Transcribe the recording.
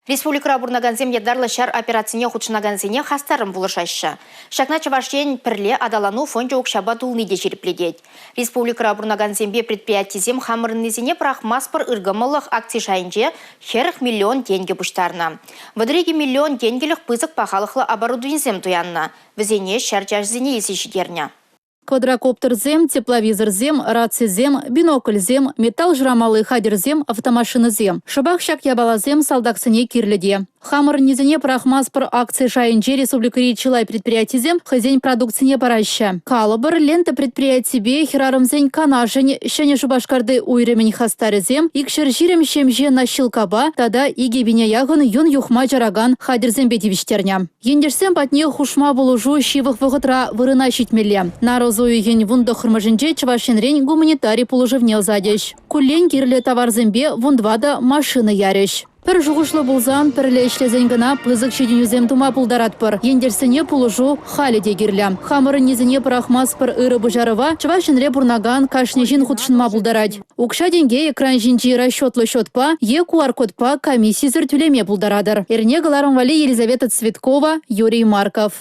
Республика бурнаганзем ядарлы шар операцине худшынаганзене хастарым булышашы. Шакна чавашен пірле адалану фонжа окшаба тулныде жерпледет. Республика бурнаганзембе предприятизем хамырынызене прахмаспыр ыргымылық акций шайынже херх миллион тенге буштарна. Вадыреги миллион тенгелік пызык пахалықлы оборудуинзем туянна. Візене шар жажзене есешігерня. Квадрокоптерзем, тепловизорзем, рацизем, бинокльзем, металл жрамалы хадерзем, автомашинызем. Шабах шак ябалазем салдаксыне кирледе. Хамыр низене прахмаспыр акции шайынже республикари чылай предприятизем хозяин продукцине параща. Калыбыр лента предприятибе хирарымзен канашень шене шубашкарды уйремень хастарызем, икшер жирем шемже на щилкаба, тада иге бине ягын юн юхма жараган хадерзем бедивиштерня. Ендерсем патне хушма булужу шивых вғытра вырына щитмеле. Нарозую ен вунда хырмажынже чавашенрень гуманитарий пулужевне задеш. Кулен кирле товарзембе вундвада машины яреш. Пір жуғышлы бұлзан, пірлі ішлезен гына пызық шеденюзем тума пулдаратпыр. Ендерсіне пулыжу халі дегірлі. Хамыры незіне пырахмаспыр ыры бұжарыва, чывашынре бұрнаган кашнежін худшынма пулдарад. Укша денге экран жинчи расчетлы шотпа, е QR-кодпа комиссии зір түлеме пулдарадыр. Эрне галарым вали Елизавета Цветкова, Юрий Марков.